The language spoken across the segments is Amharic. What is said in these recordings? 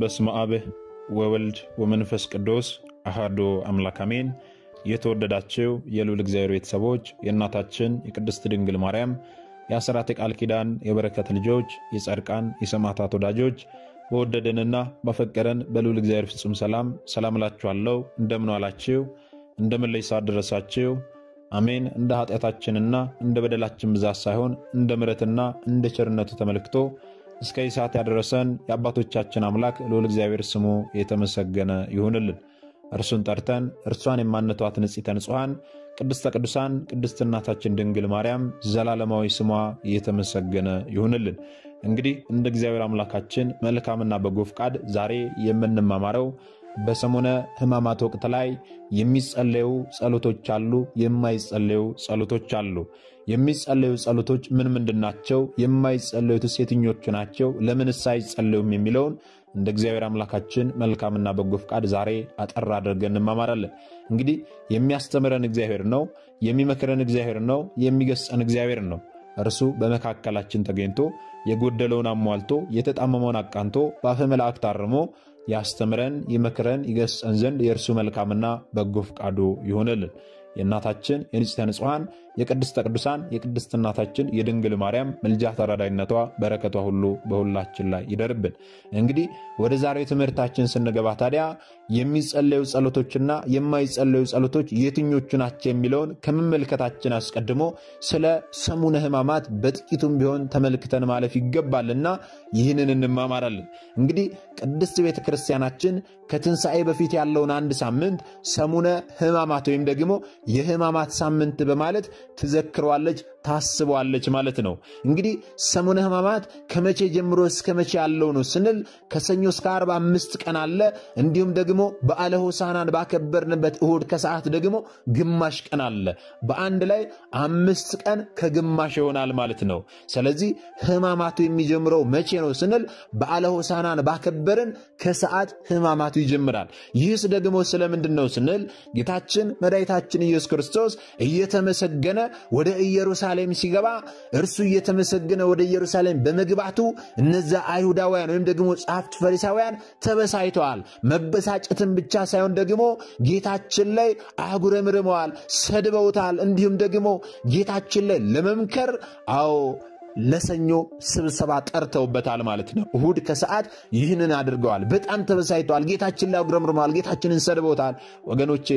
በስመ አብ ወወልድ ወመንፈስ ቅዱስ አሐዱ አምላክ አሜን። የተወደዳችሁ የልዑል እግዚአብሔር ቤተሰቦች የእናታችን የቅድስት ድንግል ማርያም የአስራት ቃል ኪዳን የበረከት ልጆች የጻድቃን የሰማዕታት ወዳጆች በወደደንና በፈቀረን በልዑል እግዚአብሔር ፍጹም ሰላም እላችኋለሁ። እንደምን ዋላችሁ? እንደምን ለይሳ ደረሳችሁ? አሜን። እንደ ኃጢአታችንና እንደ በደላችን ብዛት ሳይሆን እንደ ምሕረትና እንደ ቸርነቱ ተመልክቶ እስከ ሰዓት ያደረሰን የአባቶቻችን አምላክ ልዑል እግዚአብሔር ስሙ የተመሰገነ ይሁንልን። እርሱን ጠርተን እርሷን የማንተዋት ንጽሕተ ንጹሐን ቅድስተ ቅዱሳን ቅድስት እናታችን ድንግል ማርያም ዘላለማዊ ስሟ የተመሰገነ ይሁንልን። እንግዲህ እንደ እግዚአብሔር አምላካችን መልካምና በጎ ፈቃድ ዛሬ የምንማማረው በሰሙነ ሕማማት ወቅት ላይ የሚጸለዩ ጸሎቶች አሉ፣ የማይጸለዩ ጸሎቶች አሉ። የሚጸለዩ ጸሎቶች ምን ምንድናቸው? የማይጸለዩትስ የትኞቹ ናቸው? ለምንስ አይጸለዩም? የሚለውን እንደ እግዚአብሔር አምላካችን መልካምና በጎ ፈቃድ ዛሬ አጠር አድርገን እንማማራለን። እንግዲህ የሚያስተምረን እግዚአብሔር ነው፣ የሚመክረን እግዚአብሔር ነው፣ የሚገስጸን እግዚአብሔር ነው። እርሱ በመካከላችን ተገኝቶ የጎደለውን አሟልቶ የተጣመመውን አቃንቶ በአፈ መላእክት አርሞ ያስተምረን ይመክረን ይገስጸን ዘንድ የእርሱ መልካምና በጎ ፈቃዱ ይሆንልን። የእናታችን የንጽሕተ ንጹሐን የቅድስተ ቅዱሳን የቅድስት እናታችን የድንግል ማርያም ምልጃ ተራዳይነቷ በረከቷ ሁሉ በሁላችን ላይ ይደርብን። እንግዲህ ወደ ዛሬው ትምህርታችን ስንገባ ታዲያ የሚጸለዩ ጸሎቶችና የማይጸለዩ ጸሎቶች የትኞቹ ናቸው የሚለውን ከመመልከታችን አስቀድሞ ስለ ሰሙነ ሕማማት በጥቂቱም ቢሆን ተመልክተን ማለፍ ይገባልና ይህንን እንማማራለን። እንግዲህ ቅድስት ቤተ ክርስቲያናችን ከትንሣኤ በፊት ያለውን አንድ ሳምንት ሰሙነ ሕማማት ወይም ደግሞ የሕማማት ሳምንት በማለት ትዘክረዋለች፣ ታስበዋለች ማለት ነው። እንግዲህ ሰሙነ ሕማማት ከመቼ ጀምሮ እስከ መቼ ያለው ነው ስንል ከሰኞ እስከ ዓርብ 5 ቀን አለ። እንዲሁም ደግሞ በዓለ ሆሳዕናን ባከበርንበት እሁድ ከሰዓት ደግሞ ግማሽ ቀን አለ። በአንድ ላይ 5 ቀን ከግማሽ ይሆናል ማለት ነው። ስለዚህ ሕማማቱ የሚጀምረው መቼ ነው ስንል በዓለ ሆሳዕናን ባከበርን ከሰዓት ሕማማቱ ይጀምራል። ይህስ ደግሞ ስለምንድን ነው ስንል ጌታችን መድኃኒታችን ኢየሱስ ክርስቶስ እየተመሰገነ ወደ ኢየሩሳሌም ሲገባ እርሱ እየተመሰገነ ወደ ኢየሩሳሌም በመግባቱ እነዛ አይሁዳውያን ወይም ደግሞ ጻፍት ፈሪሳውያን ተበሳይተዋል። መበሳጨትን ብቻ ሳይሆን ደግሞ ጌታችን ላይ አጉረምርመዋል፣ ሰድበውታል። እንዲሁም ደግሞ ጌታችን ላይ ለመምከር ለሰኞ ስብሰባ ጠርተውበታል ማለት ነው። እሁድ ከሰዓት ይህንን አድርገዋል። በጣም ተበሳይተዋል። ጌታችን ላይ አጉረምርመዋል፣ ጌታችንን ሰድበውታል። ወገኖቼ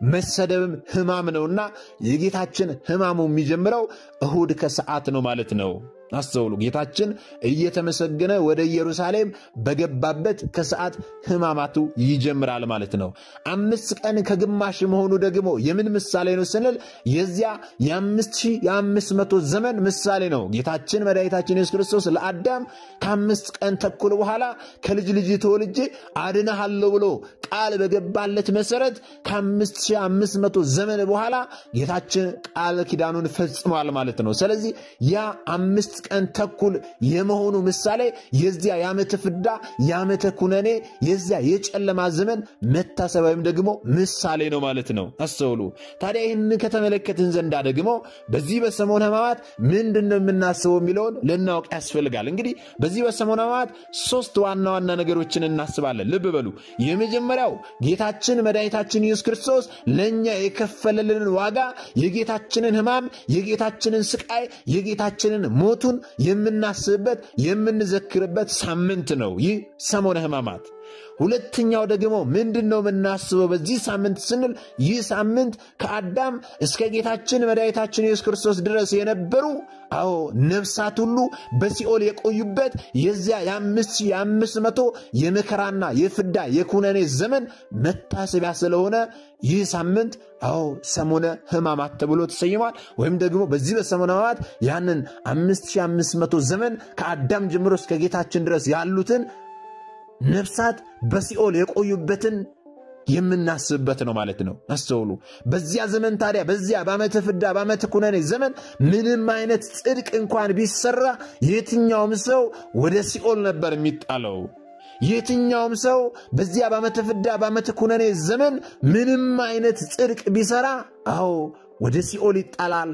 መሰደብም ሕማም ነውና የጌታችን ሕማሙ የሚጀምረው እሁድ ከሰዓት ነው ማለት ነው። አስተውሉ። ጌታችን እየተመሰገነ ወደ ኢየሩሳሌም በገባበት ከሰዓት ሕማማቱ ይጀምራል ማለት ነው። 5 ቀን ከግማሽ መሆኑ ደግሞ የምን ምሳሌ ነው ስንል የዚያ የ5500 ዘመን ምሳሌ ነው። ጌታችን መድኃኒታችን ኢየሱስ ክርስቶስ ለአዳም ከ5 ቀን ተኩል በኋላ ከልጅ ልጅ ተወልጄ አድነሃለሁ ብሎ ቃል በገባለት መሰረት ከ5500 ዘመን በኋላ ጌታችን ቃል ኪዳኑን ፈጽሟል ማለት ነው። ስለዚህ ያ 5 ቀን ተኩል የመሆኑ ምሳሌ የዚያ የዓመተ ፍዳ የዓመተ ኩነኔ የዚያ የጨለማ ዘመን መታሰቢያም ደግሞ ምሳሌ ነው ማለት ነው። አስተውሉ። ታዲያ ይህን ከተመለከትን ዘንዳ ደግሞ በዚህ በሰሙነ ሕማማት ምንድነው የምናስበው የሚለውን ልናውቅ ያስፈልጋል። እንግዲህ በዚህ በሰሙነ ሕማማት 3 ዋና ዋና ነገሮችን እናስባለን። ልብ በሉ። የመጀመሪያው ጌታችን መድኃኒታችን ኢየሱስ ክርስቶስ ለኛ የከፈለልን ዋጋ፣ የጌታችንን ሕማም፣ የጌታችንን ስቃይ፣ የጌታችንን ሞቱን የምናስብበት የምንዘክርበት ሳምንት ነው ይህ ሰሙነ ሕማማት። ሁለተኛው ደግሞ ምንድነው የምናስበው በዚህ ሳምንት ስንል ይህ ሳምንት ከአዳም እስከ ጌታችን መድኃኒታችን ኢየሱስ ክርስቶስ ድረስ የነበሩ ነፍሳት ሁሉ በሲኦል የቆዩበት የዚያ የ5500 የመከራና የፍዳ የኩነኔ ዘመን መታሰቢያ ስለሆነ ይህ ሳምንት ሰሙነ ሕማማት ተብሎ ተሰይሟል። ወይም ደግሞ በዚህ በሰሙነ ሕማማት ያንን 5500 ዘመን ከአዳም ጀምሮ እስከ ጌታችን ድረስ ያሉትን ነፍሳት በሲኦል የቆዩበትን የምናስብበት ነው ማለት ነው። አስተውሉ። በዚያ ዘመን ታዲያ በዚያ በዓመተ ፍዳ በዓመተ ኩነኔ ዘመን ምንም አይነት ጽድቅ እንኳን ቢሰራ የትኛውም ሰው ወደ ሲኦል ነበር የሚጣለው። የትኛውም ሰው በዚያ በዓመተ ፍዳ በዓመተ ኩነኔ ዘመን ምንም አይነት ጽድቅ ቢሰራ ወደ ሲኦል ይጣላል።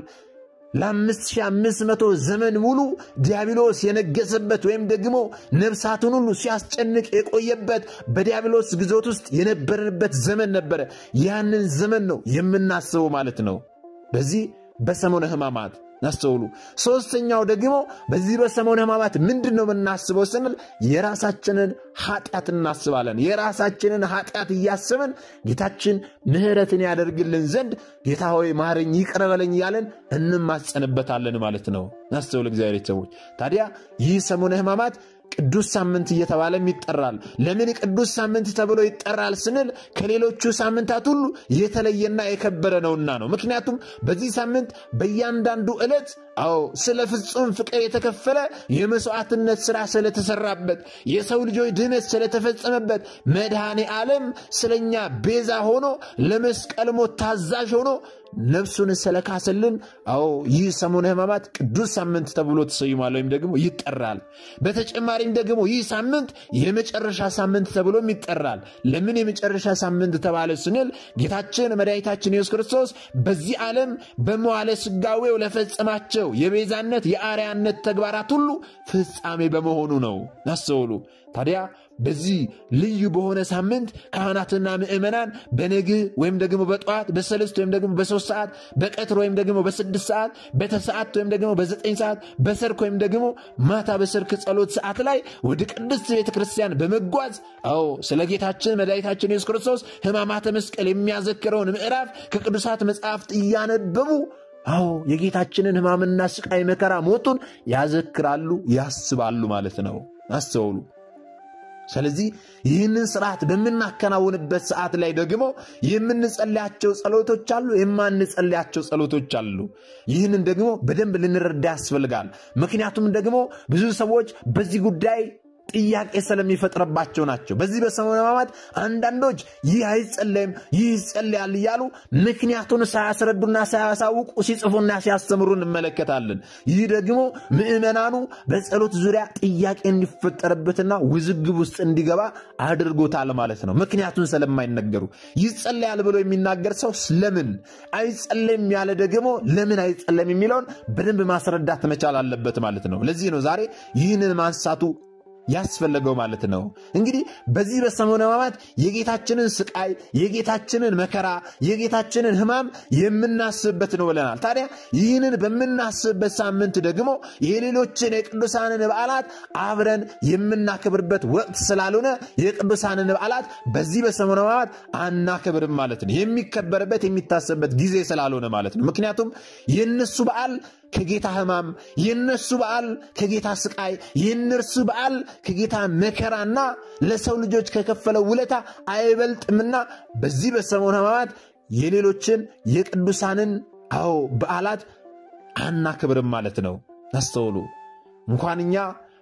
ለ5500 ዘመን ሙሉ ዲያብሎስ የነገሰበት ወይም ደግሞ ነፍሳቱን ሁሉ ሲያስጨንቅ የቆየበት በዲያብሎስ ግዞት ውስጥ የነበረበት ዘመን ነበር። ያንን ዘመን ነው የምናስበው ማለት ነው በዚህ በሰሙነ ሕማማት ናስተውሉ። ሶስተኛው ደግሞ በዚህ በሰሙነ ሕማማት ምንድነው የምናስበው ስንል የራሳችንን ኃጢአት እናስባለን። የራሳችንን ኃጢአት እያሰብን ጌታችን ምህረትን ያደርግልን ዘንድ ጌታ ሆይ ማረኝ ይቅር በለኝ ያለን እንማጸንበታለን ማለት ነው። ናስተውሉ እግዚአብሔር ሰዎች። ታዲያ ይህ ሰሙነ ሕማማት ቅዱስ ሳምንት እየተባለ ይጠራል። ለምን ቅዱስ ሳምንት ተብሎ ይጠራል ስንል ከሌሎቹ ሳምንታት ሁሉ የተለየና የከበረ ነውና ነው። ምክንያቱም በዚህ ሳምንት በእያንዳንዱ ዕለት ስለ ፍጹም ፍቅር የተከፈለ የመስዋዕትነት ሥራ ስለተሰራበት የሰው ልጆች ድህነት ስለተፈጸመበት መድኃኔ ዓለም ስለኛ ቤዛ ሆኖ ለመስቀል ሞት ታዛዥ ሆኖ ነፍሱን ስለካሰልን ይህ ሰሙነ ሕማማት ቅዱስ ሳምንት ተብሎ ተሰይሟል ወይም ደግሞ ይጠራል። በተጨማሪም ደግሞ ይህ ሳምንት የመጨረሻ ሳምንት ተብሎ ይጠራል። ለምን የመጨረሻ ሳምንት ተባለ ስንል ጌታችን መድኃኒታችን ኢየሱስ ክርስቶስ በዚህ ዓለም በመዋዕለ ሥጋዌው ለፈጸማቸው የቤዛነት የአርያነት ተግባራት ሁሉ ፍጻሜ በመሆኑ ነው። ናስተውሉ። ታዲያ በዚህ ልዩ በሆነ ሳምንት ካህናትና ምእመናን በነግህ ወይም ደግሞ በጠዋት በሰልስት ወይም ደግሞ በ3 ሰዓት በቀትር ወይም ደግሞ በ6 ሰዓት በተሰዓት ወይም ደግሞ በ9 ሰዓት በሰርክ ወይም ደግሞ ማታ በሰርክ ጸሎት ሰዓት ላይ ወደ ቅድስት ቤተክርስቲያን በመጓዝ ስለ ጌታችን መድኃኒታችን ኢየሱስ ክርስቶስ ሕማማተ መስቀል የሚያዘክረውን ምዕራፍ ከቅዱሳት መጻሕፍት እያነበቡ የጌታችንን ሕማምና ስቃይ መከራ ሞቱን ያዘክራሉ ያስባሉ ማለት ነው። አስተውሉ። ስለዚህ ይህንን ሥርዓት በመናከናውንበት ሰዓት ላይ ደግሞ የምንጸልያቸው ጸሎቶች አሉ፣ የማንጸልያቸው ጸሎቶች አሉ። ይህንን ደግሞ በደንብ ልንረዳ ያስፈልጋል። ምክንያቱም ደግሞ ብዙ ሰዎች በዚህ ጉዳይ ጥያቄ ስለሚፈጥረባቸው ናቸው። በዚህ በሰሙነ ሕማማት አንዳንዶች ይህ አይጸለይም ይህ ይጸለያል እያሉ ምክንያቱን ሳያስረዱና ሳያሳውቁ ሲጽፉና ሲያስተምሩ እንመለከታለን። ይህ ደግሞ ምእመናኑ በጸሎት ዙሪያ ጥያቄ እንዲፈጠርበትና ውዝግብ ውስጥ እንዲገባ አድርጎታል ማለት ነው። ምክንያቱን ስለማይነገሩ ይጸለያል ብሎ የሚናገር ሰው ለምን አይጸለይም ያለ ደግሞ ለምን አይጸለይም የሚለውን በደንብ ማስረዳት መቻል አለበት ማለት ነው። ለዚህ ነው ዛሬ ይህንን ማንሳቱ ያስፈልገው ማለት ነው። እንግዲህ በዚህ በሰሙነ ሕማማት የጌታችንን ስቃይ የጌታችንን መከራ የጌታችንን ሕማም የምናስብበት ነው ብለናል። ታዲያ ይህንን በምናስብበት ሳምንት ደግሞ የሌሎችን የቅዱሳንን በዓላት አብረን የምናከብርበት ወቅት ስላልሆነ የቅዱሳንን በዓላት በዚህ በሰሙነ ሕማማት አናከብርም ማለት ነው። የሚከበርበት የሚታሰብበት ጊዜ ስላልሆነ ማለት ነው። ምክንያቱም የነሱ በዓል ከጌታ ሕማም የነሱ በዓል ከጌታ ስቃይ የነርሱ በዓል ከጌታ መከራና ለሰው ልጆች ከከፈለው ውለታ አይበልጥምና በዚህ በሰሙነ ሕማማት የሌሎችን የቅዱሳንን በዓላት አናከብርም ማለት ነው። አስተውሉ። እንኳንኛ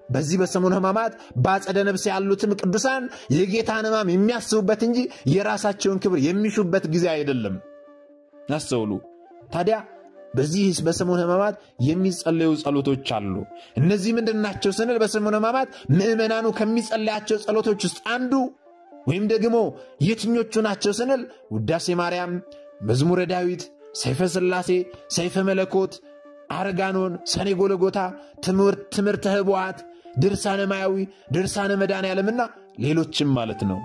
በዚህ በሰሙነ ሕማማት ባጸደ ነፍስ ያሉትም ቅዱሳን የጌታን ሕማም የሚያስቡበት እንጂ የራሳቸውን ክብር የሚሹበት ጊዜ አይደለም። አስተውሉ። ታዲያ በዚህ በሰሙነ ሕማማት የሚጸለዩ ጸሎቶች አሉ። እነዚህ ምንድናቸው ስንል በሰሙነ ሕማማት ምእመናኑ ከሚጸለያቸው ጸሎቶች ውስጥ አንዱ ወይም ደግሞ የትኞቹ ናቸው ስንል ውዳሴ ማርያም፣ መዝሙረ ዳዊት፣ ሰይፈ ሥላሴ፣ ሰይፈ መለኮት፣ አርጋኖን፣ ሰኔ ጎልጎታ፣ ትምህርተ ኅቡዓት፣ ድርሳነ ማያዊ፣ ድርሳነ መድኃኔዓለምና ሌሎችም ማለት ነው።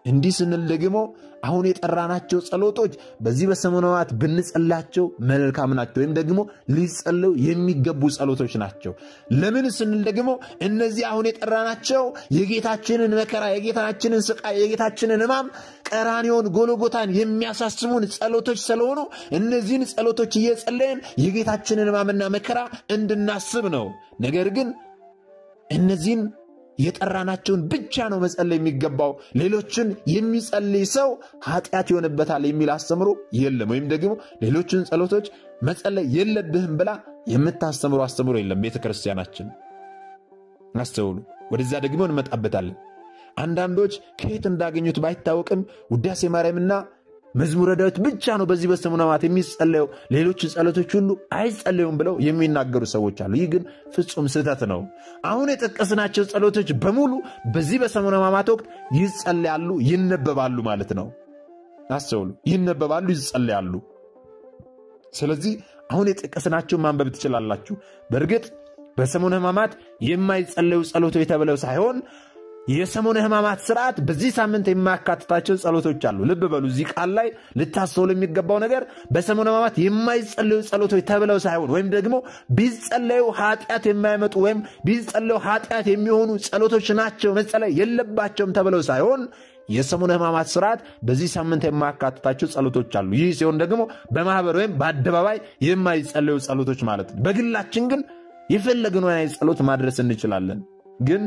እንዲህ ስንል ደግሞ አሁን የጠራናቸው ጸሎቶች በዚህ በሰሙነ ሕማማት ብንጸልያቸው መልካም ናቸው ወይም ደግሞ ሊጸልዩ የሚገቡ ጸሎቶች ናቸው። ለምን ስንል ደግሞ እነዚህ አሁን የጠራናቸው የጌታችንን መከራ የጌታችንን ስቃይ የጌታችንን ሕማም ቀራንዮን ጎልጎታን የሚያሳስቡን ጸሎቶች ስለሆኑ እነዚህን ጸሎቶች እየጸለይን የጌታችንን ሕማምና መከራ እንድናስብ ነው። ነገር ግን እነዚህን የጠራናቸውን ብቻ ነው መጸለይ የሚገባው። ሌሎችን የሚጸልይ ሰው ኃጢአት ይሆንበታል የሚል አስተምሮ የለም። ወይም ደግሞ ሌሎችን ጸሎቶች መጸለይ የለብህም ብላ የምታስተምሩ አስተምሮ የለም ቤተክርስቲያናችን። አስተውሉ። ወደዛ ደግሞ እንመጣበታለን። አንዳንዶች ከየት እንዳገኙት ባይታወቅም ውዳሴ ማርያምና መዝሙረ ዳዊት ብቻ ነው በዚህ በሰሙነ ሕማማት የሚጸለየው፣ ሌሎች ጸሎቶች ሁሉ አይጸለዩም ብለው የሚናገሩ ሰዎች አሉ። ይህ ግን ፍጹም ስህተት ነው። አሁን የጠቀስናቸው ጸሎቶች በሙሉ በዚህ በሰሙነ ሕማማት ወቅት ይጸለያሉ፣ ይነበባሉ ማለት ነው። አስተውሉ። ይነበባሉ፣ ይጸለያሉ። ስለዚህ አሁን የጠቀስናቸው ማንበብ ትችላላችሁ። በእርግጥ በሰሙነ ሕማማት የማይጸለዩ ጸሎቶች ተብለው ሳይሆን የሰሙነ ሕማማት ስርዓት በዚህ ሳምንት የማያካትታቸው ጸሎቶች አሉ። ልብ በሉ፣ እዚህ ቃል ላይ ልታስተውሉ የሚገባው ነገር በሰሙነ ሕማማት የማይጸለዩ ጸሎቶች ተብለው ሳይሆን ወይም ደግሞ ቢጸለዩ ኃጢአት የማይመጡ ወይም ቢጸለዩ ኃጢአት የሚሆኑ ጸሎቶች ናቸው መጸለይ የለባቸውም ተብለው ሳይሆን የሰሙነ ሕማማት ስርዓት በዚህ ሳምንት የማያካትታቸው ጸሎቶች አሉ። ይህ ሲሆን ደግሞ በማህበር ወይም በአደባባይ የማይጸለዩ ጸሎቶች ማለት ነው። በግላችን ግን የፈለግነውን አይነት ጸሎት ማድረስ እንችላለን። ግን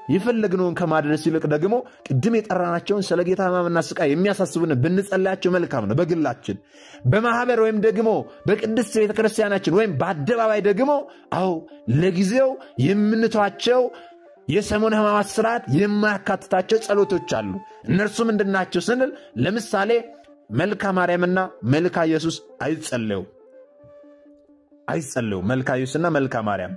የፈለግነውን ከማድረስ ይልቅ ደግሞ ቅድም የጠራናቸውን ስለ ጌታ ሕማምና ስቃይ የሚያሳስቡን ብንጸልያቸው መልካም ነው በግላችን። በማህበር ወይም ደግሞ በቅድስት ቤተክርስቲያናችን ወይም በአደባባይ ደግሞ ለጊዜው የምንተዋቸው የሰሙነ ሕማማት ስርዓት የማያካትታቸው ጸሎቶች አሉ። እነርሱ ምንድናቸው ስንል ለምሳሌ መልካ ማርያምና መልካ ኢየሱስ አይጸለዩ። መልካ ኢየሱስና መልካ ማርያም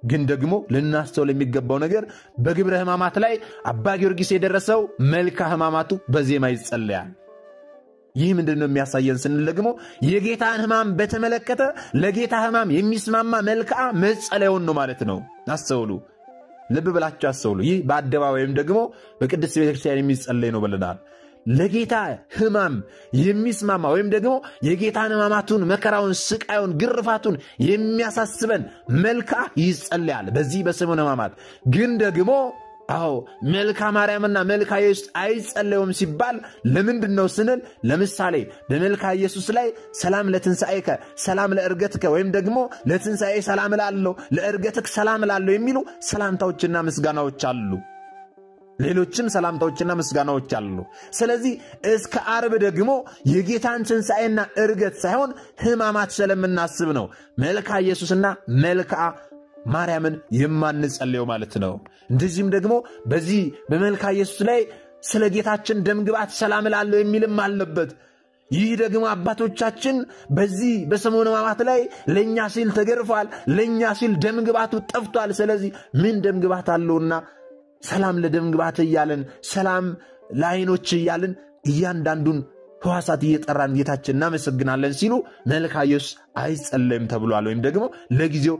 ግን ደግሞ ልናስተውል የሚገባው ነገር በግብረ ሕማማት ላይ አባ ጊዮርጊስ የደረሰው መልካ ሕማማቱ በዜማ ይጸለያል። ይህ ምንድነው የሚያሳየን ስንል ደግሞ የጌታን ሕማም በተመለከተ ለጌታ ሕማም የሚስማማ መልካ መጸለዩን ነው ማለት ነው። አስተውሉ፣ ልብ ብላችሁ አስተውሉ። ይህ በአደባባይም ደግሞ በቅድስት ቤተክርስቲያን የሚጸለይ ነው ብለናል። ለጌታ ሕማም የሚስማማ ወይም ደግሞ የጌታን ሕማማቱን መከራውን፣ ስቃዩን፣ ግርፋቱን የሚያሳስበን መልካ ይጸለያል በዚህ በሰሙነ ሕማማት። ግን ደግሞ መልካ ማርያምና መልካ ኢየሱስ አይጸለዩም ሲባል ለምንድን ነው ስንል ለምሳሌ በመልካ ኢየሱስ ላይ ሰላም ለትንሣኤከ ሰላም ለእርገትከ ወይም ደግሞ ለትንሣኤ ሰላም ላለው ለእርገትክ ሰላም ላለው የሚሉ ሰላምታዎችና ምስጋናዎች አሉ። ሌሎችም ሰላምታዎችና ምስጋናዎች አሉ። ስለዚህ እስከ ዓርብ ደግሞ የጌታን ትንሣኤና እርገት ሳይሆን ሕማማት ስለምናስብ ነው መልካ ኢየሱስና መልካ ማርያምን የማንጸልየው ማለት ነው። እንደዚህም ደግሞ በዚህ በመልካ ኢየሱስ ላይ ስለ ጌታችን ደምግባት ሰላም ላለው የሚልም አለበት። ይህ ደግሞ አባቶቻችን በዚህ በሰሙነ ሕማማት ላይ ለኛ ሲል ተገርፏል፣ ለኛ ሲል ደምግባቱ ጠፍቷል። ስለዚህ ምን ደምግባት አለውና ሰላም ለደምግባት እያልን ሰላም ለዓይኖች እያልን እያንዳንዱን ሕዋሳት እየጠራን ጌታችን እናመሰግናለን ሲሉ መልካ ኢየሱስ አይጸለይም ተብሏል፣ ወይም ደግሞ ለጊዜው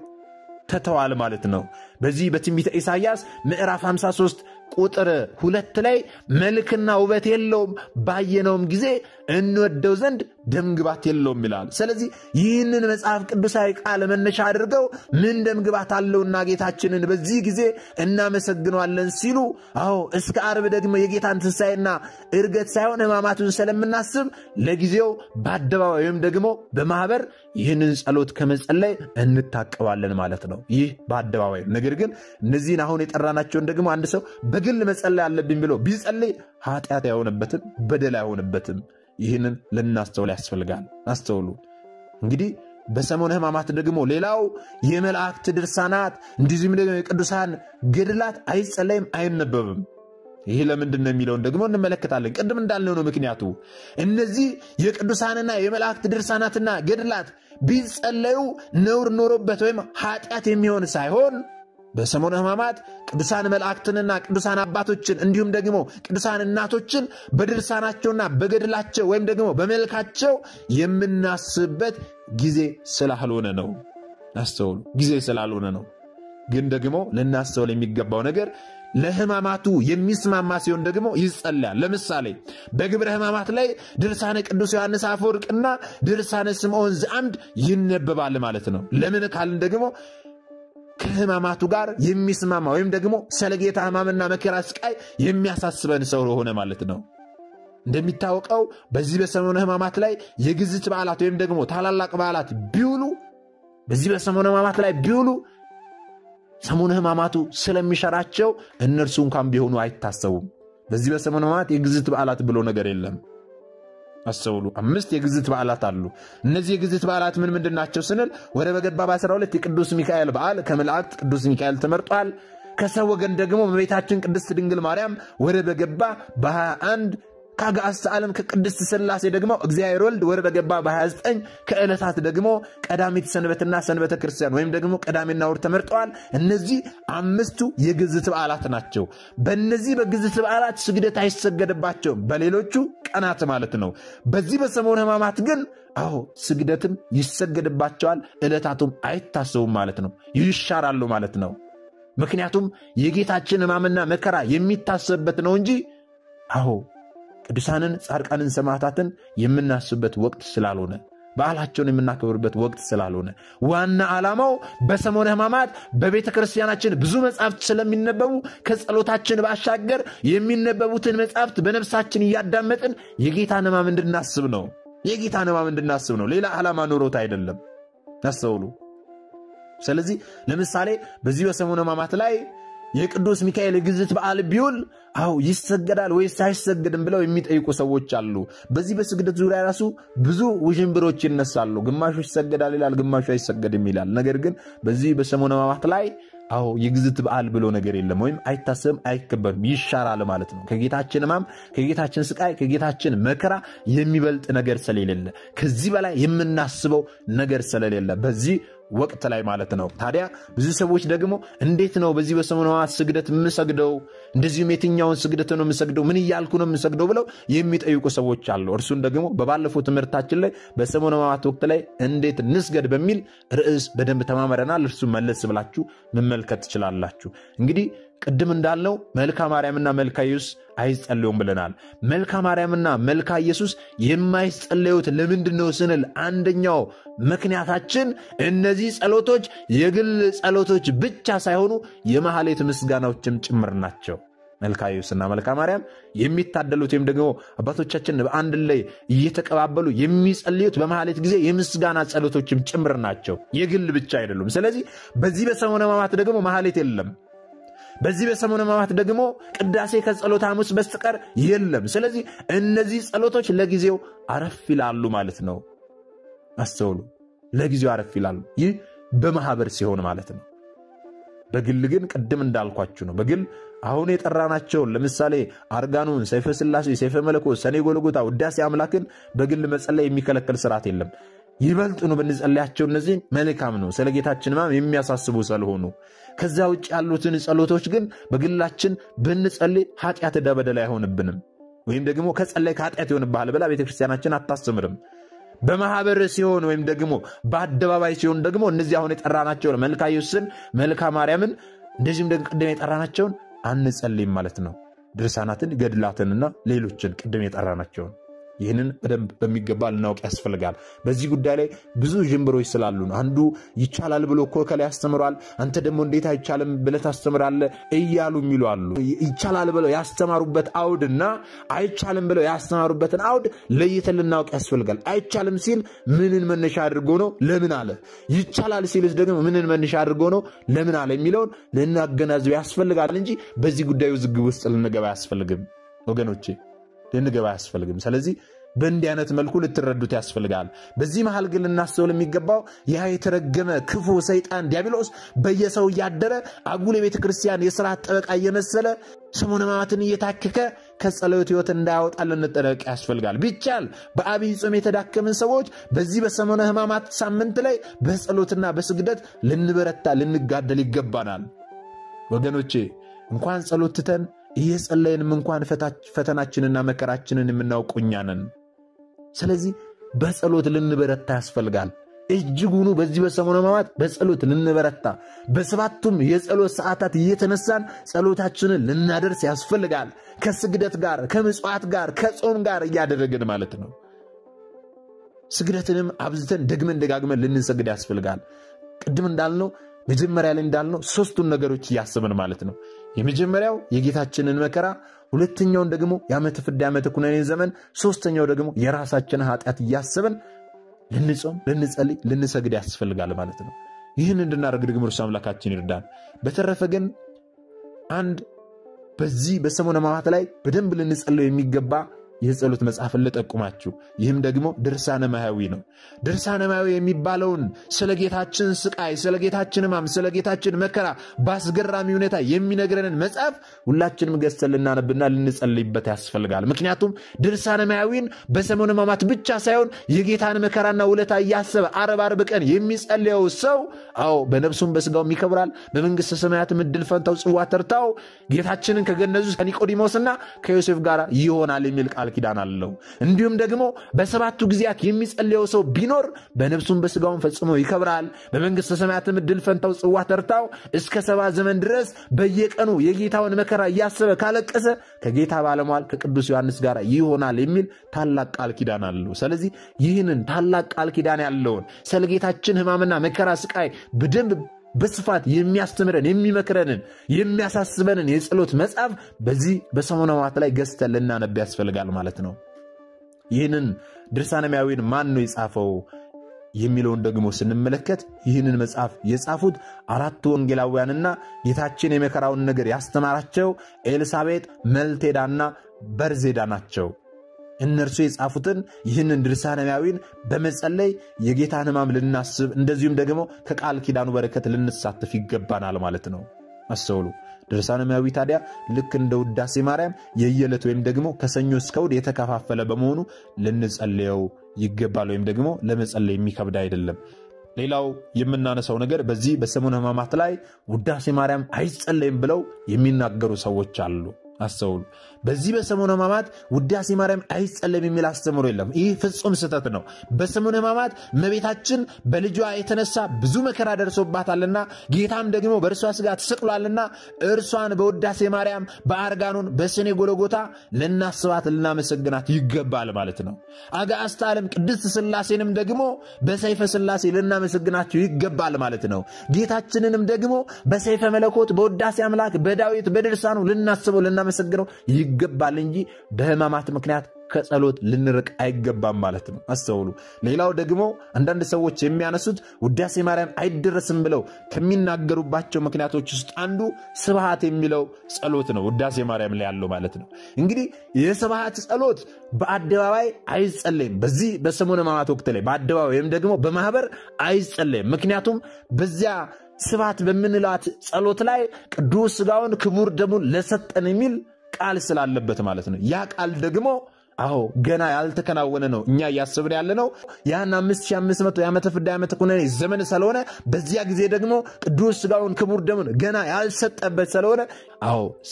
ተተዋል ማለት ነው። በዚህ በትንቢተ ኢሳይያስ ምዕራፍ 53 ቁጥር 2 ላይ መልክና ውበት የለውም፣ ባየነውም ጊዜ እንወደው ዘንድ ደምግባት የለውም ይላል። ስለዚህ ይህንን መጽሐፍ ቅዱሳዊ ቃል መነሻ አድርገው ምን ደምግባት አለውና ጌታችንን በዚህ ጊዜ እናመሰግነዋለን ሲሉ እስከ ዓርብ ደግሞ የጌታን ትንሣኤና እርገት ሳይሆን ሕማማቱን ስለምናስብ ለጊዜው በአደባባይ ወይም ደግሞ በማህበር ይህንን ጸሎት ከመጸለይ እንታቀባለን ማለት ነው። ይህ በአደባባይ። ነገር ግን እነዚህን አሁን የጠራናቸውን ደግሞ አንድ ሰው በግል መጸለይ አለብኝ ብሎ ቢጸልይ ኃጢአት አይሆንበትም፣ በደል አይሆንበትም። ይህንን ልናስተውል ያስፈልጋል። አስተውሉ። እንግዲህ በሰሙነ ሕማማት ደግሞ ሌላው የመላእክት ድርሳናት እንደዚህም ደግሞ የቅዱሳን ገድላት አይጸለይም፣ አይነበብም። ይህ ለምንድን ነው የሚለውን ደግሞ እንመለከታለን። ቅድም እንዳልነው ነው ምክንያቱ። እነዚህ የቅዱሳንና የመላእክት ድርሳናትና ገድላት ቢጸለዩ ነውር ኖሮበት ወይም ኃጢአት የሚሆን ሳይሆን በሰሙነ ሕማማት ቅዱሳን መላእክትንና ቅዱሳን አባቶችን እንዲሁም ደግሞ ቅዱሳን እናቶችን በድርሳናቸውና በገድላቸው ወይም ደግሞ በመልካቸው የምናስብበት ጊዜ ስላልሆነ ነው። አስተውሉ፣ ጊዜ ስላልሆነ ነው። ግን ደግሞ ልናስተውል የሚገባው ነገር ለሕማማቱ የሚስማማ ሲሆን ደግሞ ይጸለያል። ለምሳሌ በግብረ ሕማማት ላይ ድርሳነ ቅዱስ ዮሐንስ አፈወርቅና ድርሳነ ስምዖን ዘአምድ ይነበባል ማለት ነው። ለምን ካልን ደግሞ ከሕማማቱ ጋር የሚስማማ ወይም ደግሞ ስለ ጌታ ሕማምና መከራ ስቃይ የሚያሳስበን ሰው ሆነ ማለት ነው። እንደሚታወቀው በዚህ በሰሙነ ሕማማት ላይ የግዝት በዓላት ወይም ደግሞ ታላላቅ በዓላት ቢውሉ በዚህ በሰሙነ ሕማማት ላይ ቢውሉ ሰሙነ ሕማማቱ ስለሚሸራቸው እነርሱ እንኳን ቢሆኑ አይታሰቡም። በዚህ በሰሙነ ሕማማት የግዝት በዓላት ብሎ ነገር የለም። አስተውሉ። 5 የግዝት በዓላት አሉ። እነዚህ የግዝት በዓላት ምን ምንድናቸው ስንል ወደ በገባ በ12 የቅዱስ ሚካኤል በዓል ከመላእክት ቅዱስ ሚካኤል ተመርጧል። ከሰው ወገን ደግሞ በቤታችን ቅድስት ድንግል ማርያም ወደ በገባ በ21 ከአጋዕዝተ ዓለም ከቅድስት ሥላሴ ደግሞ እግዚአብሔር ወልድ ወር በገባ በ29 ከዕለታት ደግሞ ቀዳሚት ሰንበትና ሰንበተ ክርስቲያን ወይም ደግሞ ቀዳሚና እሑድ ተመርጠዋል። እነዚህ 5ቱ የግዝት በዓላት ናቸው። በእነዚህ በግዝት በዓላት ስግደት አይሰገድባቸውም፣ በሌሎቹ ቀናት ማለት ነው። በዚህ በሰሙነ ሕማማት ግን ስግደትም ይሰገድባቸዋል፣ ዕለታቱም አይታሰቡም ማለት ነው፣ ይሻራሉ ማለት ነው። ምክንያቱም የጌታችን ሕማምና መከራ የሚታሰብበት ነው እንጂ ቅዱሳንን ጻድቃንን ሰማዕታትን የምናስብበት ወቅት ስላልሆነ፣ በዓላቸውን የምናከብርበት ወቅት ስላልሆነ፣ ዋና ዓላማው በሰሙነ ሕማማት በቤተ ክርስቲያናችን ብዙ መጻሕፍት ስለሚነበቡ ከጸሎታችን ባሻገር የሚነበቡትን መጻሕፍት በነፍሳችን እያዳመጥን የጌታን ሕማም እንድናስብ ነው። የጌታን ሕማም እንድናስብ ነው። ሌላ ዓላማ ኖሮት አይደለም። አስተውሉ። ስለዚህ ለምሳሌ በዚህ በሰሙነ ሕማማት ላይ የቅዱስ ሚካኤል ግዝት በዓል ቢውል ይሰገዳል ወይስ አይሰገድም ብለው የሚጠይቁ ሰዎች አሉ። በዚህ በስግደት ዙሪያ ራሱ ብዙ ውዥንብሮች ይነሳሉ። ግማሹ ይሰገዳል ይላል፣ ግማሹ አይሰገድም ይላል። ነገር ግን በዚህ በሰሙነ ሕማማት ላይ የግዝት በዓል ብሎ ነገር የለም፣ ወይም አይታሰብም፣ አይከበርም፣ ይሻራል ማለት ነው። ከጌታችን ሕማም፣ ከጌታችን ስቃይ፣ ከጌታችን መከራ የሚበልጥ ነገር ስለሌለ፣ ከዚህ በላይ የምናስበው ነገር ስለሌለ በዚህ ወቅት ላይ ማለት ነው። ታዲያ ብዙ ሰዎች ደግሞ እንዴት ነው በዚህ በሰሙነ ሕማማት ስግደት የምሰግደው? እንደዚሁም የትኛውን ስግደት ነው የምሰግደው? ምን እያልኩ ነው የምሰግደው ብለው የሚጠይቁ ሰዎች አሉ። እርሱን ደግሞ በባለፈው ትምህርታችን ላይ በሰሙነ ሕማማት ወቅት ላይ እንዴት እንስገድ በሚል ርዕስ በደንብ ተማመረናል። እርሱ መለስ ብላችሁ መመልከት ትችላላችሁ። እንግዲህ ቅድም እንዳልነው መልካ ማርያምና መልካ ኢየሱስ አይጸልዩም ብለናል። መልካ ማርያምና መልካ ኢየሱስ የማይጸልዩት ለምንድነው ስንል አንደኛው ምክንያታችን እነዚህ ጸሎቶች የግል ጸሎቶች ብቻ ሳይሆኑ የማህሌት ምስጋናዎችም ጭምር ናቸው። መልካ ኢየሱስና መልካ ማርያም የሚታደሉት ወይም ደግሞ አባቶቻችን በአንድ ላይ እየተቀባበሉ የሚጸልዩት በማህሌት ጊዜ የምስጋና ጸሎቶችም ጭምር ናቸው፣ የግል ብቻ አይደሉም። ስለዚህ በዚህ በሰሙነ ሕማማት ደግሞ ማህሌት የለም። በዚህ በሰሙነ ሕማማት ደግሞ ቅዳሴ ከጸሎተ ሐሙስ በስተቀር የለም። ስለዚህ እነዚህ ጸሎቶች ለጊዜው አረፍ ይላሉ ማለት ነው። አስተውሉ፣ ለጊዜው አረፍ ይላሉ። ይህ በማህበር ሲሆን ማለት ነው። በግል ግን ቅድም እንዳልኳችሁ ነው። በግል አሁን የጠራናቸውን ለምሳሌ አርጋኑን፣ ሰይፈ ሥላሴ፣ ሰይፈ መለኮት፣ ሰኔ ጎልጎታ፣ ውዳሴ አምላክን በግል መጸለይ የሚከለክል ስርዓት የለም። ይበልጡኑ ብንጸልያቸው እነዚህ መልካም ነው፣ ስለ ጌታችን ሕማም የሚያሳስቡ ስለሆኑ። ከዛ ውጭ ያሉትን ጸሎቶች ግን በግላችን ብንጸልይ ኃጢአት በደል አይሆንብንም፣ ወይም ደግሞ ከጸለይ ከኃጢአት ይሆንብሃል ብላ ቤተክርስቲያናችን አታስተምርም። በማህበር ሲሆን ወይም ደግሞ በአደባባይ ሲሆን ደግሞ እነዚህ አሁን የጠራናቸውን መልካ ኢየሱስን፣ መልካ ማርያምን እንደዚህም ደግሞ ቅድም የጠራናቸውን አንጸልይም ማለት ነው። ድርሳናትን፣ ገድላትንና ሌሎችን ቅድም የጠራናቸውን ይህንን በደንብ በሚገባ ልናውቅ ያስፈልጋል። በዚህ ጉዳይ ላይ ብዙ ጅምብሮች ስላሉ ነው። አንዱ ይቻላል ብሎ ኮከል ያስተምራል፣ አንተ ደግሞ እንዴት አይቻልም ብለህ ታስተምራለህ እያሉ የሚሉ አሉ። ይቻላል ብለው ያስተማሩበት አውድና አይቻልም ብለው ያስተማሩበትን አውድ ለይተን ልናውቅ ያስፈልጋል። አይቻልም ሲል ምንን መነሻ አድርጎ ነው? ለምን አለ? ይቻላል ሲልስ ደግሞ ምንን መነሻ አድርጎ ነው? ለምን አለ? የሚለውን ልናገናዝብ ያስፈልጋል እንጂ በዚህ ጉዳዩ ዝግብ ውስጥ ልንገባ ያስፈልግም ወገኖቼ፣ ልንገባ ያስፈልግም። ስለዚህ በእንዲህ አይነት መልኩ ልትረዱት ያስፈልጋል። በዚህ መሃል ግን ልናስተውል የሚገባው ያ የተረገመ ክፉ ሰይጣን ዲያብሎስ በየሰው እያደረ አጉል የቤተ ክርስቲያን የሥርዓት ጠበቃ እየመሰለ ሰሙነ ሕማማትን እየታከከ ከጸሎት ሕይወት እንዳያወጣ ልንጠነቀቅ ያስፈልጋል። ቢቻል በአብይ ጾም የተዳከምን ሰዎች በዚህ በሰሙነ ሕማማት ሳምንት ላይ በጸሎትና በስግደት ልንበረታ ልንጋደል ይገባናል ወገኖቼ። እንኳን ጸሎት ትተን እየጸለይንም እንኳን ፈተናችንና መከራችንን የምናውቅ እኛ ነን። ስለዚህ በጸሎት ልንበረታ ያስፈልጋል። እጅጉኑ በዚህ በሰሙነ ሕማማት በጸሎት ልንበረታ፣ በሰባቱም የጸሎት ሰዓታት እየተነሳን ጸሎታችንን ልናደርስ ያስፈልጋል። ከስግደት ጋር፣ ከምጽዋት ጋር፣ ከጾም ጋር እያደረግን ማለት ነው። ስግደትንም አብዝተን ደግመን ደጋግመን ልንሰግድ ያስፈልጋል። ቅድም እንዳልነው መጀመሪያ ላይ እንዳልነው ሶስቱን ነገሮች እያሰብን ማለት ነው። የመጀመሪያው የጌታችንን መከራ፣ ሁለተኛውን ደግሞ የዓመተ ፍዳ የዓመተ ኩነኔ ዘመን፣ ሶስተኛው ደግሞ የራሳችንን ኃጢአት እያሰብን ልንጾም፣ ልንጸልይ፣ ልንሰግድ ያስፈልጋል ማለት ነው። ይህን እንድናደርግ ደግሞ እርሱ አምላካችን ይርዳን። በተረፈ ግን አንድ በዚህ በሰሙነ ሕማማት ላይ በደንብ ልንጸልይ የሚገባ የጸሎት መጽሐፍን ልጠቁማችሁ። ይህም ደግሞ ድርሳነ ማያዊ ነው። ድርሳነ ማያዊ የሚባለውን ስለ ጌታችን ስቃይ፣ ስለ ጌታችን ሕማም፣ ስለ ጌታችን መከራ በአስገራሚ ሁኔታ የሚነግረንን መጽሐፍ ሁላችንም ገዝተን ልናነብና ልንጸልይበት ያስፈልጋል። ምክንያቱም ድርሳነ ማያዊን በሰሙነ ሕማማት ብቻ ሳይሆን የጌታን መከራና ውለታ እያሰበ ዓርብ ቀን የሚጸልየው ሰው በነፍሱም በስጋውም ይከብራል፣ በመንግሥተ ሰማያትም ዕድል ፈንታው ጽዋ ተርታው ጌታችንን ከገነዙ ከኒቆዲሞስና ከዮሴፍ ጋር ይሆናል የሚል ቃል ኪዳን አለው። እንዲሁም ደግሞ በሰባቱ ጊዜያት የሚጸልየው ሰው ቢኖር በነፍሱም በስጋውም ፈጽሞ ይከብራል፣ በመንግሥተ ሰማያትም ዕድል ፈንታው ጽዋ ተርታው እስከ 70 ዘመን ድረስ በየቀኑ የጌታውን መከራ እያሰበ ካለቀሰ ከጌታ ባለሟል ከቅዱስ ዮሐንስ ጋር ይሆናል የሚል ታላቅ ቃል ኪዳን አለው። ስለዚህ ይህንን ታላቅ ቃል ኪዳን ያለውን ስለ ጌታችን ሕማምና መከራ ስቃይ በደንብ በስፋት የሚያስተምረን የሚመክረንን የሚያሳስበንን የጸሎት መጽሐፍ በዚህ በሰሙነ ሕማማት ላይ ገዝተን ልናነብ ያስፈልጋል ማለት ነው። ይህንን ድርሳነ ማያዊን ማን ነው የጻፈው የሚለውን ደግሞ ስንመለከት ይህንን መጽሐፍ የጻፉት 4 ወንጌላውያንና ጌታችን የመከራውን ነገር ያስተማራቸው ኤልሳቤጥ፣ መልቴዳና በርዜዳ ናቸው። እነርሱ የጻፉትን ይህንን ድርሳነ ማያዊን በመጸለይ የጌታን ሕማም ልናስብ እንደዚሁም ደግሞ ከቃል ኪዳኑ በረከት ልንሳተፍ ይገባናል ማለት ነው። አስተውሉ። ድርሳነ ማያዊ ታዲያ ልክ እንደ ውዳሴ ማርያም የየዕለት ወይም ደግሞ ከሰኞ እስከ እሑድ የተከፋፈለ በመሆኑ ልንጸልየው ይገባል፣ ወይም ደግሞ ለመጸለይ የሚከብድ አይደለም። ሌላው የምናነሳው ነገር በዚህ በሰሙነ ሕማማት ላይ ውዳሴ ማርያም አይጸለይም ብለው የሚናገሩ ሰዎች አሉ። አስተውሉ። በዚህ በሰሙነ ሕማማት ውዳሴ ማርያም አይጸለይም የሚል አስተምሮ የለም። ይህ ፍጹም ስህተት ነው። በሰሙነ ሕማማት እመቤታችን በልጇ የተነሳ ብዙ መከራ ደርሶባታልና ጌታም ደግሞ በእርሷ ሥጋ ተሰቅሏልና እርሷን በውዳሴ ማርያም በአርጋኖን በሰኔ ጎልጎታ ልናስባት ልናመሰግናት ይገባል ማለት ነው። አጋዕዝተ ዓለም ቅድስት ሥላሴንም ደግሞ በሰይፈ ሥላሴ ልናመሰግናቸው ይገባል ማለት ነው። ጌታችንንም ደግሞ በሰይፈ መለኮት በውዳሴ አምላክ በዳዊት በድርሳኑ ልናስበው ልናመሰግነው ይገባል እንጂ በሕማማት ምክንያት ከጸሎት ልንርቅ አይገባም ማለት ነው። አስተውሉ። ሌላው ደግሞ አንዳንድ ሰዎች የሚያነሱት ውዳሴ ማርያም አይደረስም ብለው ከሚናገሩባቸው ምክንያቶች ውስጥ አንዱ ስብሐት የሚለው ጸሎት ነው፣ ውዳሴ ማርያም ላይ ያለው ማለት ነው። እንግዲህ የስብሐት ጸሎት በአደባባይ አይጸለይም። በዚህ በሰሙነ ሕማማት ወቅት ላይ በአደባባይ ወይም ደግሞ በማህበር አይጸለይም። ምክንያቱም በዚያ ስብሐት በምንላት ጸሎት ላይ ቅዱስ ሥጋውን ክቡር ደሙን ለሰጠን የሚል ቃል ስላለበት ማለት ነው። ያ ቃል ደግሞ ገና ያልተከናወነ ነው። እኛ እያሰብን ያለ ነው ያን 5500 የዓመተ ፍዳ ዓመተ ኩነኔ ዘመን ስለሆነ በዚያ ጊዜ ደግሞ ቅዱስ ሥጋውን ክቡር ደሙን ገና ያልሰጠበት ስለሆነ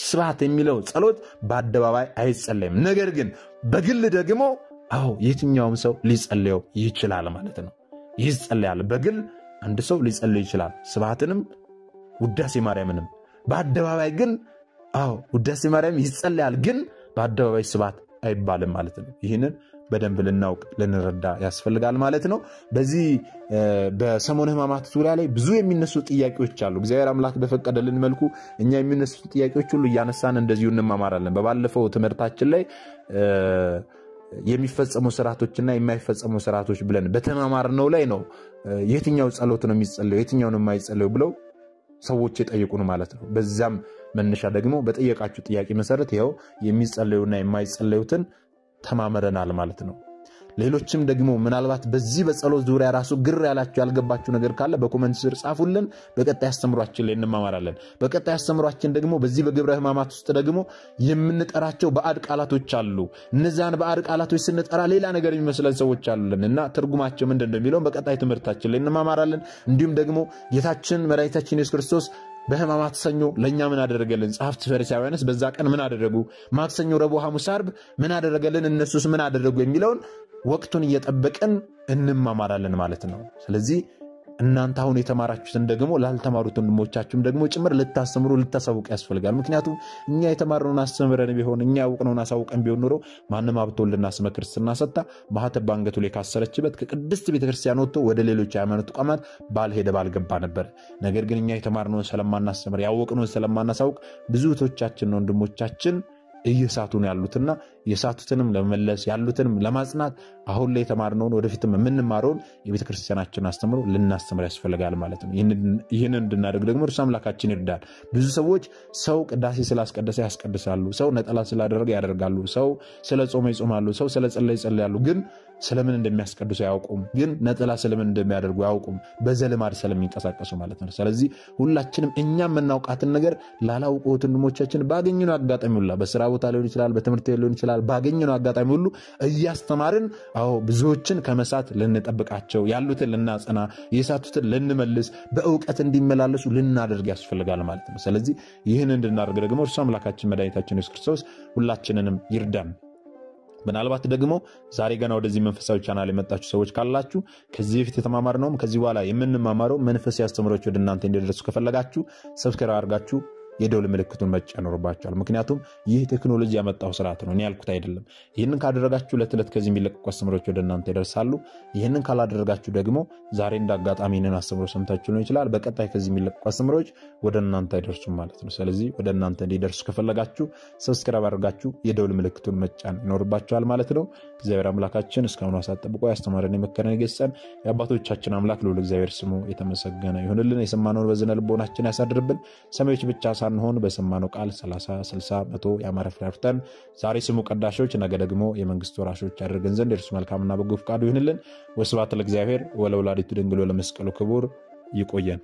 ስብሐት የሚለው ጸሎት በአደባባይ አይጸለይም። ነገር ግን በግል ደግሞ የትኛውም ሰው ሊጸልየው ይችላል ማለት ነው። ይጸልያል። በግል አንድ ሰው ሊጸልይ ይችላል፣ ስብሐትንም ውዳሴ ማርያምንም። በአደባባይ ግን ውዳሴ ማርያም ይጸልያል፣ ግን በአደባባይ ስብሐት አይባልም ማለት ነው። ይህንን በደንብ ልናውቅ ልንረዳ ያስፈልጋል ማለት ነው። በዚህ በሰሙነ ሕማማት ዙሪያ ላይ ብዙ የሚነሱ ጥያቄዎች አሉ። እግዚአብሔር አምላክ በፈቀደልን መልኩ እኛ የሚነሱ ጥያቄዎች ሁሉ እያነሳን እንደዚሁ እንማማራለን። በባለፈው ትምህርታችን ላይ የሚፈጸሙ ስርዓቶችና የማይፈጸሙ ስርዓቶች ብለን በተማማርነው ላይ ነው የትኛው ጸሎት ነው የሚጸለየው የትኛው ነው የማይጸለየው ብለው ሰዎች የጠየቁን ማለት ነው። በዛም መነሻ ደግሞ በጠየቃችሁ ጥያቄ መሰረት ይሄው የሚጸለዩና የማይጸለዩትን ተማመረናል ማለት ነው። ሌሎችም ደግሞ ምናልባት በዚህ በጸሎት ዙሪያ ራሱ ግር ያላችሁ ያልገባችሁ ነገር ካለ በኮሜንት ስር ጻፉልን። በቀጣይ አስተምሯችን ላይ እንማማራለን። በቀጣይ አስተምሯችን ደግሞ በዚህ በግብረ ሕማማት ውስጥ ደግሞ የምንጠራቸው ባዕድ ቃላቶች አሉ። እነዛን ባዕድ ቃላቶች ስንጠራ ሌላ ነገር የሚመስለን ሰዎች አሉና ትርጉማቸው ምንድነው የሚለውን በቀጣይ ትምህርታችን ላይ እንማማራለን። እንዲሁም ደግሞ ጌታችን መድኃኒታችን ኢየሱስ ክርስቶስ በሕማማት ሰኞ ለኛ ምን አደረገልን? ጸሐፍት ፈሪሳውያንስ በዛ ቀን ምን አደረጉ? ማክሰኞ፣ ረቡዕ፣ ሐሙስ፣ ዓርብ ምን አደረገልን? እነሱስ ምን አደረጉ? የሚለውን ወቅቱን እየጠበቀን እንማማራለን ማለት ነው። ስለዚህ እናንተ አሁን የተማራችሁትን ደግሞ ላልተማሩት ወንድሞቻችሁም ደግሞ ጭምር ልታስተምሩ ልታሳውቁ ያስፈልጋል። ምክንያቱም እኛ የተማርነውን አስተምረን ቢሆን እኛ ያውቅነውን አሳውቀን ቢሆን ኖሮ ማንም ሀብተወልድና ስመ ክርስትና ሰጥታ ማኅተብ በአንገቱ ላይ ካሰረችበት ከቅድስት ቤተክርስቲያን ወጥቶ ወደ ሌሎች ሃይማኖት ተቋማት ባልሄደ ባልገባ ነበር። ነገር ግን እኛ የተማርነውን ስለማናስተምር ያወቅነውን ስለማናሳውቅ ብዙ እህቶቻችንና ወንድሞቻችን እየሳቱ ነው ያሉትና የሳቱትንም ለመመለስ ያሉትንም ለማጽናት አሁን ላይ የተማርነውን ወደፊትም የምንማረውን የቤተክርስቲያናችን አስተምሮ ልናስተምር ያስፈልጋል ማለት ነው። ይህንን እንድናደርግ ደግሞ እርሱ አምላካችን ይርዳል። ብዙ ሰዎች ሰው ቅዳሴ ስላስቀደሰ ያስቀድሳሉ፣ ሰው ነጠላ ስላደረገ ያደርጋሉ፣ ሰው ስለ ጾመ ይጾማሉ፣ ሰው ስለ ጸለየ ይጸልያሉ። ግን ስለምን እንደሚያስቀድሱ ያውቁም፣ ግን ነጠላ ስለምን እንደሚያደርጉ ያውቁም፣ በዘልማድ ስለሚንቀሳቀሱ ማለት ነው። ስለዚህ ሁላችንም እኛ የምናውቃትን ነገር ላላውቁት ወንድሞቻችን ባገኘነው አጋጣሚ ሁሉ በስራ ቦታ ሊሆን ይችላል፣ በትምህርት ሊሆን ይችላል፣ ባገኘነው አጋጣሚ ሁሉ እያስተማርን ብዙዎችን ከመሳት ልንጠብቃቸው፣ ያሉትን ልናጸና፣ የሳቱትን ልንመልስ፣ በእውቀት እንዲመላለሱ ልናደርግ ያስፈልጋል ማለት ነው። ስለዚህ ይህን እንድናደርግ ደግሞ እርሱ አምላካችን መድኃኒታችን ኢየሱስ ክርስቶስ ሁላችንንም ይርዳን። ምናልባት ደግሞ ዛሬ ገና ወደዚህ መንፈሳዊ ቻናል የመጣችሁ ሰዎች ካላችሁ ከዚህ በፊት የተማማርነውም ከዚህ በኋላ የምንማማረው መንፈሳዊ አስተምሮች ወደ እናንተ እንዲደርሱ ከፈለጋችሁ ሰብስክራይብ አድርጋችሁ የደውል ምልክቱን መጫን ይኖርባችኋል። ምክንያቱም ይህ ቴክኖሎጂ ያመጣው ስርዓት ነው፣ እኔ ያልኩት አይደለም። ይህንን ካደረጋችሁ ዕለት ከዚህ የሚለቀቁ አስተምሮች ወደ እናንተ ይደርሳሉ። ይህንን ካላደረጋችሁ ደግሞ ዛሬ እንዳጋጣሚ ይህንን አስተምሮ ሰምታችሁ ሊሆን ይችላል፣ በቀጣይ ከዚህ የሚለቀቁ አስተምሮች ወደ እናንተ አይደርሱም ማለት ነው። ስለዚህ ወደ እናንተ እንዲደርሱ ከፈለጋችሁ ሰብስክራይብ አድርጋችሁ የደውል ምልክቱን መጫን ይኖርባችኋል ማለት ነው። እግዚአብሔር አምላካችን እስካሁን ሰዓት ጠብቆ ያስተማረን የመከረን የገሰጸን የአባቶቻችን አምላክ ልዑል እግዚአብሔር ስሙ የተመሰገነ ይሁንልን። የሰማነውን በዝነ ልቦናችን ያሳድርብን። ሰሚዎች ብቻ ሳንሆን በሰማነው ቃል 30 60 100 ያማረ ፍሬ አፍርተን ዛሬ ስሙ ቀዳሾች ነገ ደግሞ የመንግስት ወራሾች ያደርገን ዘንድ እርሱ መልካምና በጎ ፈቃዱ ይሁንልን። ወስብሐት ለእግዚአብሔር ወለወላዲቱ ድንግል ወለመስቀሉ ክቡር። ይቆየን።